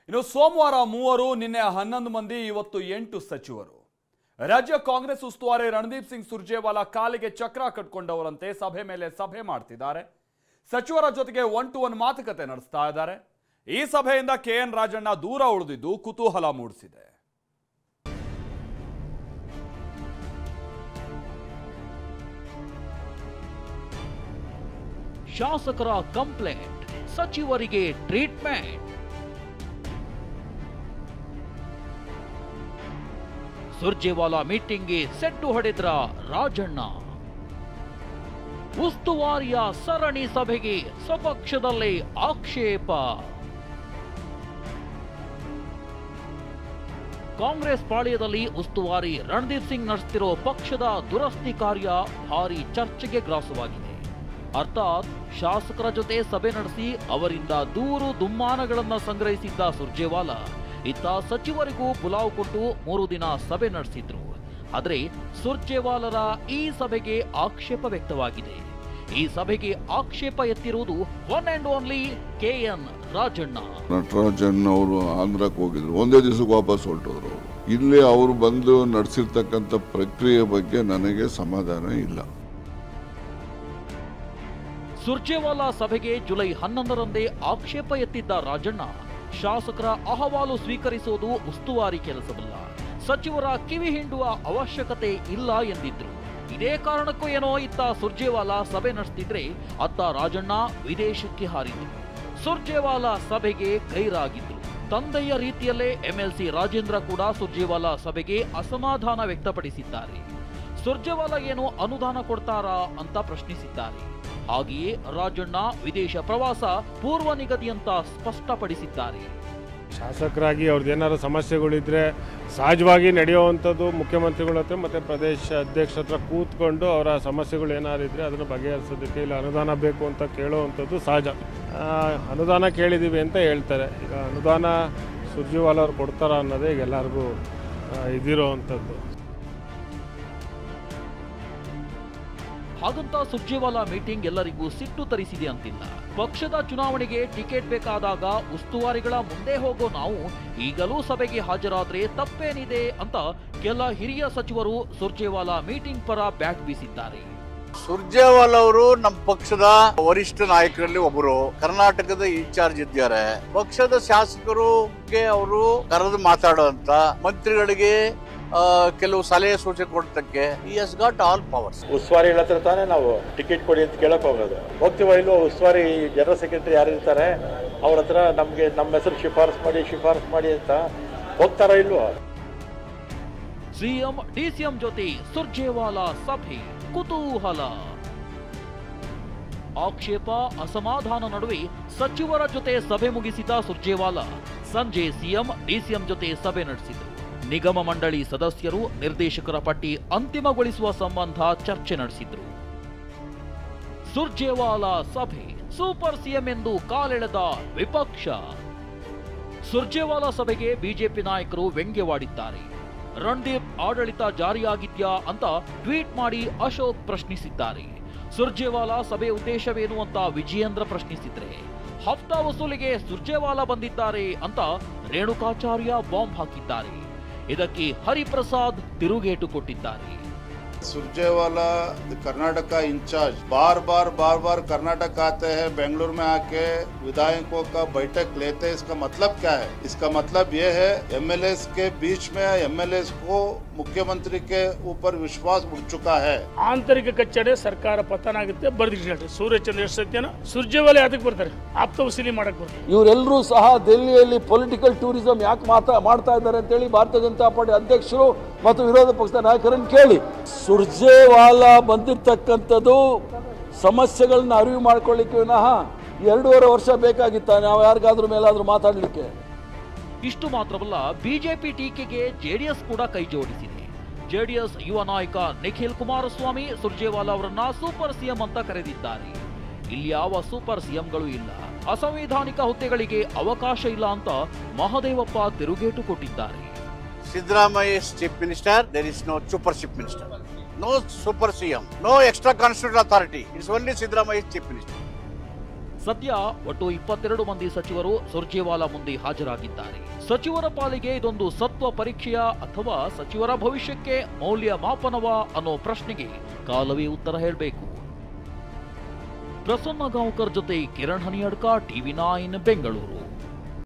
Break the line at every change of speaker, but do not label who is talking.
ಇನ್ನು ಸೋಮವಾರ 3, ನಿನ್ನೆ 11 ಮಂದಿ, ಇವತ್ತು 8 ಸಚಿವರು. ರಾಜ್ಯ ಕಾಂಗ್ರೆಸ್ ಉಸ್ತುವಾರಿ ರಣದೀಪ್ ಸಿಂಗ್ ಸುರ್ಜೇವಾಲಾ ಕಾಲಿಗೆ ಚಕ್ರ ಕಟ್ಕೊಂಡವರಂತೆ ಸಭೆ ಮೇಲೆ ಸಭೆ ಮಾಡ್ತಿದ್ದಾರೆ. ಸಚಿವರ ಜೊತೆಗೆ 1-to-1 ಮಾತುಕತೆ ನಡೆಸ್ತಾ ಇದ್ದಾರೆ. ಈ ಸಭೆಯಿಂದ KN ರಾಜಣ್ಣ ದೂರ ಉಳಿದಿದ್ದು ಕುತೂಹಲ ಮೂಡಿಸಿದೆ.
ಶಾಸಕರ ಕಂಪ್ಲೇಂಟ್, ಸಚಿವರಿಗೆ ಟ್ರೀಟ್ಮೆಂಟ್. ಸುರ್ಜೇವಾಲಾ ಮೀಟಿಂಗ್ಗೆ ಸೆಡ್ಡು ಹೊಡೆದ್ರ ರಾಜಣ್ಣ. ಉಸ್ತುವಾರಿಯ ಸರಣಿ ಸಭೆಗೆ ಸ್ವಪಕ್ಷದಲ್ಲೇ ಆಕ್ಷೇಪ. ಕಾಂಗ್ರೆಸ್ ಪಾಳ್ಯದಲ್ಲಿ ಉಸ್ತುವಾರಿ ರಣದೀಪ್ ಸಿಂಗ್ ನಡೆಸುತ್ತಿರೋ ಪಕ್ಷದ ದುರಸ್ತಿ ಕಾರ್ಯ ಭಾರಿ ಚರ್ಚೆಗೆ ಗ್ರಾಸವಾಗಿದೆ. ಅರ್ಥಾತ್ ಶಾಸಕರ ಜೊತೆ ಸಭೆ ನಡೆಸಿ ಅವರಿಂದ ದೂರು ದುಮ್ಮಾನಗಳನ್ನು ಸಂಗ್ರಹಿಸಿದ್ದ ಸುರ್ಜೇವಾಲಾ ಇತ್ತ ಸಚಿವರಿಗೂ ಪುಲಾವ್ ಕೊಟ್ಟು 3 ದಿನ ಸಭೆ ನಡೆಸಿದ್ರು. ಆದರೆ ಸುರ್ಜೇವಾಲರ ಈ ಸಭೆಗೆ ಆಕ್ಷೇಪ ವ್ಯಕ್ತವಾಗಿದೆ. ಈ ಸಭೆಗೆ ಆಕ್ಷೇಪ ಎತ್ತಿರುವುದು one and only KN Rajanna.
Natarajan ಅವರು ಆಂಧ್ರಕ್ಕೆ ಹೋಗಿದ್ರು, ಒಂದೇ ದಿವಸಕ್ಕೆ ವಾಪಸ್ ಹೊರಟೋದ್ರು. ಇಲ್ಲಿ ಅವರು ಬಂದು ನಡೆಸಿರ್ತಕ್ಕಂಥ ಪ್ರಕ್ರಿಯೆ ಬಗ್ಗೆ ನನಗೆ ಸಮಾಧಾನ ಇಲ್ಲ.
ಸುರ್ಜೇವಾಲಾ ಸಭೆಗೆ ಜುಲೈ 11ರಂದೇ ಆಕ್ಷೇಪ ಎತ್ತಿದ್ದ ರಾಜಣ್ಣ, ಶಾಸಕರ ಅಹವಾಲು ಸ್ವೀಕರಿಸುವುದು ಉಸ್ತುವಾರಿ ಕೆಲಸವಲ್ಲ, ಸಚಿವರ ಕಿವಿ ಹಿಂಡುವ ಅವಶ್ಯಕತೆ ಇಲ್ಲ ಎಂದಿದ್ರು. ಇದೇ ಕಾರಣಕ್ಕೂ ಏನೋ ಇತ್ತ ಸುರ್ಜೇವಾಲಾ ಸಭೆ ನಡೆಸ್ತಿದ್ರೆ ಅತ್ತ ರಾಜಣ್ಣ ವಿದೇಶಕ್ಕೆ ಹಾರಿದ್ರು. ಸುರ್ಜೇವಾಲಾ ಸಭೆಗೆ ಗೈರಾಗಿದ್ರು. ತಂದೆಯ ರೀತಿಯಲ್ಲೇ MLC ರಾಜೇಂದ್ರ ಕೂಡ ಸುರ್ಜೇವಾಲಾ ಸಭೆಗೆ ಅಸಮಾಧಾನ ವ್ಯಕ್ತಪಡಿಸಿದ್ದಾರೆ. ಸುರ್ಜೇವಾಲಾ ಏನು ಅನುದಾನ ಕೊಡ್ತಾರಾ ಅಂತ ಪ್ರಶ್ನಿಸಿದ್ದಾರೆ. ಹಾಗೆಯೇ ರಾಜಣ್ಣ ವಿದೇಶ ಪ್ರವಾಸ ಪೂರ್ವ ನಿಗದಿಯಂತ ಸ್ಪಷ್ಟಪಡಿಸಿದ್ದಾರೆ.
ಶಾಸಕರಾಗಿ ಅವ್ರದ್ದು ಏನಾದ್ರು ಸಮಸ್ಯೆಗಳಿದ್ರೆ ಸಹಜವಾಗಿ ನಡೆಯುವಂಥದ್ದು ಮುಖ್ಯಮಂತ್ರಿಗಳ ಹತ್ರ ಮತ್ತು ಪ್ರದೇಶ ಅಧ್ಯಕ್ಷರ ಹತ್ರ ಕೂತ್ಕೊಂಡು ಅವರ ಸಮಸ್ಯೆಗಳು ಏನಾದ್ರು ಇದ್ದರೆ ಅದನ್ನು ಬಗೆಹರಿಸೋದಕ್ಕೆ, ಇಲ್ಲ ಅನುದಾನ ಬೇಕು ಅಂತ ಕೇಳುವಂಥದ್ದು ಸಹಜ. ಅನುದಾನ ಕೇಳಿದ್ದೀವಿ ಅಂತ ಹೇಳ್ತಾರೆ. ಈಗ ಅನುದಾನ ಸುರ್ಜೇವಾಲಾ ಅವ್ರು ಕೊಡ್ತಾರ ಅನ್ನೋದೇ ಈಗ ಎಲ್ಲರಿಗೂ ಇದಿರೋವಂಥದ್ದು.
ಹಾಗಂತ ಸುರ್ಜೇವಾಲಾ ಮೀಟಿಂಗ್ ಎಲ್ಲರಿಗೂ ಸಿಟ್ಟು ತರಿಸಿದೆ ಅಂತಿಲ್ಲ. ಪಕ್ಷದ ಚುನಾವಣೆಗೆ ಟಿಕೆಟ್ ಬೇಕಾದಾಗ ಉಸ್ತುವಾರಿಗಳ ಮುಂದೆ ಹೋಗೋ ನಾವು ಈಗಲೂ ಸಭೆಗೆ ಹಾಜರಾದ್ರೆ ತಪ್ಪೇನಿದೆ ಅಂತ ಕೆಲ ಹಿರಿಯ ಸಚಿವರು ಸುರ್ಜೇವಾಲಾ ಮೀಟಿಂಗ್ ಪರ ಬ್ಯಾಟ್ ಬೀಸಿದ್ದಾರೆ.
ಸುರ್ಜೇವಾಲಾ ಅವರು ನಮ್ಮ ಪಕ್ಷದ ವರಿಷ್ಠ ನಾಯಕರಲ್ಲಿ ಒಬ್ಬರು, ಕರ್ನಾಟಕದ ಇನ್ಚಾರ್ಜ್ ಇದ್ದಾರೆ. ಪಕ್ಷದ ಶಾಸಕರಿಗೆ ಅವರು ಕರೆದು ಮಾತಾಡುವಂತ, ಮಂತ್ರಿಗಳಿಗೆ ಕೆಲವು ಸಲಹೆ ಸೂಚನೆ ಕೊಡತಕ್ಕೆ he has got all powers.
ಉಸ್ತುವಾರಿ ಹತ್ರ ತಾನೇ ನಾವು ಟಿಕೆಟ್ ಕೊಡಿ ಅಂತ ಕೇಳಕ್ ಹೋಗೋದು. ಹೋಗ್ತೀವ ಇಲ್ವೋ, ಉಸ್ತುವಾರಿ ಜನರಲ್ ಸೆಕ್ರೆಟರಿ ಯಾರು ಇರ್ತಾರೆ ಅವ್ರ ಹತ್ರ ನಮ್ಗೆ ನಮ್ಮ ಹೆಸರು ಶಿಫಾರಸ್ ಮಾಡಿ ಅಂತ ಹೋಗ್ತಾರ ಇಲ್ವೋ?
CM DCM ಜೊತೆ ಸುರ್ಜೇವಾಲಾ ಸಭೆ ಕುತೂಹಲ. ಆಕ್ಷೇಪ ಅಸಮಾಧಾನ ನಡುವೆ ಸಚಿವರ ಜೊತೆ ಸಭೆ ಮುಗಿಸಿದ ಸುರ್ಜೇವಾಲಾ ಸಂಜೆ CM DCM ಜೊತೆ ಸಭೆ ನಡೆಸಿದರು. ನಿಗಮ ಮಂಡಳಿ ಸದಸ್ಯರು ನಿರ್ದೇಶಕರ ಪಟ್ಟಿ ಅಂತಿಮಗೊಳಿಸುವ ಸಂಬಂಧ ಚರ್ಚೆ ನಡೆಸಿದ್ರು. ಸುರ್ಜೇವಾಲಾ ಸಭೆ ಸೂಪರ್ CM ಎಂದು ಕಾಲೆಳೆದ ವಿಪಕ್ಷ. ಸುರ್ಜೇವಾಲಾ ಸಭೆಗೆ ಬಿಜೆಪಿ ನಾಯಕರು ವ್ಯಂಗ್ಯವಾಡಿದ್ದಾರೆ. ರಣದೀಪ್ ಆಡಳಿತ ಜಾರಿಯಾಗಿದ್ಯಾ ಅಂತ ಟ್ವೀಟ್ ಮಾಡಿ ಅಶೋಕ್ ಪ್ರಶ್ನಿಸಿದ್ದಾರೆ. ಸುರ್ಜೇವಾಲಾ ಸಭೆ ಉದ್ದೇಶವೇನು ಅಂತ ವಿಜಯೇಂದ್ರ ಪ್ರಶ್ನಿಸಿದ್ರೆ, ಹಫ್ತಾ ವಸೂಲಿಗೆ ಸುರ್ಜೇವಾಲಾ ಬಂದಿದ್ದಾರೆ ಅಂತ ರೇಣುಕಾಚಾರ್ಯ ಬಾಂಬ್ ಹಾಕಿದ್ದಾರೆ. ಇದಕ್ಕೆ ಹರಿಪ್ರಸಾದ್ ತಿರುಗೇಟು ಕೊಟ್ಟಿದ್ದಾರೆ.
सुरजेवाला कर्नाटक का इंचार्ज बार बार कर्नाटक आते हैं, बेंगलुरु में आके विधायकों का बैठक लेते हैं. इसका मतलब क्या है? इसका मतलब ये है MLAs के बीच में MLAs को मुख्यमंत्री के ऊपर विश्वास उठ चुका है.
ಆಂತರಿಕ ಕಚ್ಚಡೆ ಸರ್ಕಾರ ಪತನ ಆಗುತ್ತೆ ಬರ್ದಿದ್ದಾರೆ. ಸೂರ್ಯಚಂದ್ರ ಎಷ್ಟು ಸತ್ಯನ ಸುರ್ಜೇವಾಲಾ ಯಾಕೆ ಬರ್ತಾರೆ? ಆಪ್ತ ವಸೂಲಿ ಮಾಡಕ್ ಬರ್ತಾರೆ.
ಇವರೆಲ್ಲರೂ ಸಹ ದೆಹಲಿಯಲ್ಲಿ ಪೊಲಿಟಿಕಲ್ ಟೂರಿಸಂ ಯಾಕೆ ಮಾಡ್ತಾ ಇದ್ದಾರೆ ಅಂತ ಹೇಳಿ ಭಾರತೀಯ ಜನತಾ ಪಾರ್ಟಿ ಅಧ್ಯಕ್ಷರು ಮತ್ತು ವಿರೋಧ ಪಕ್ಷದ ನಾಯಕರನ್ನು ಕೇಳಿ. ಸುರ್ಜೇವಾಲಾ ಬಂದಿರತಕ್ಕಂಥದ್ದು ಸಮಸ್ಯೆಗಳನ್ನ ಅರಿವು ಮಾಡ್ಕೊಳ್ಳಿಕ್ಕೆ ವಿನಃ 2.5 ವರ್ಷ ಬೇಕಾಗಿತ್ತ ನಾವು ಯಾರಿಗಾದ್ರೂ ಮೇಲಾದ್ರೂ ಮಾತಾಡಲಿಕ್ಕೆ.
ಇಷ್ಟು ಮಾತ್ರವಲ್ಲ, ಬಿಜೆಪಿ ಟೀಕೆಗೆ JDS ಕೂಡ ಕೈ ಜೋಡಿಸಿದೆ. JDS ಯುವ ನಾಯಕ ನಿಖಿಲ್ ಕುಮಾರಸ್ವಾಮಿ ಸುರ್ಜೇವಾಲಾ ಅವರನ್ನ ಸೂಪರ್ CM ಅಂತ ಕರೆದಿದ್ದಾರೆ. ಇಲ್ಲಿ ಯಾವ ಸೂಪರ್ CMಗಳು ಇಲ್ಲ, ಅಸಂವಿಧಾನಿಕ ಹುದ್ದೆಗಳಿಗೆ ಅವಕಾಶ ಇಲ್ಲ ಅಂತ ಮಹದೇವಪ್ಪ ತಿರುಗೇಟು ಕೊಟ್ಟಿದ್ದಾರೆ.
Siddaramaiah is chief minister, there is no super chief minister, no super CM, no extra constitutional authority. It's only Siddaramaiah is chief minister.
ಸದ್ಯ ಒಟ್ಟು 22 ಮಂದಿ ಸಚಿವರು ಸುರ್ಜೇವಾಲಾ ಮುಂದೆ ಹಾಜರಾಗಿದ್ದಾರೆ. ಸಚಿವರ ಪಾಲಿಗೆ ಇದೊಂದು ಸತ್ವ ಪರೀಕ್ಷೆಯ ಅಥವಾ ಸಚಿವರ ಭವಿಷ್ಯಕ್ಕೆ ಮೌಲ್ಯಮಾಪನವಾ ಅನ್ನೋ ಪ್ರಶ್ನೆಗೆ ಕಾಲವೇ ಉತ್ತರ ಹೇಳಬೇಕು. ಪ್ರಸನ್ನ ಗಾಂವ್ಕರ್ ಜೊತೆ ಕಿರಣ್ ಹನಿಯಡ್ಕ, TV9 ಬೆಂಗಳೂರು.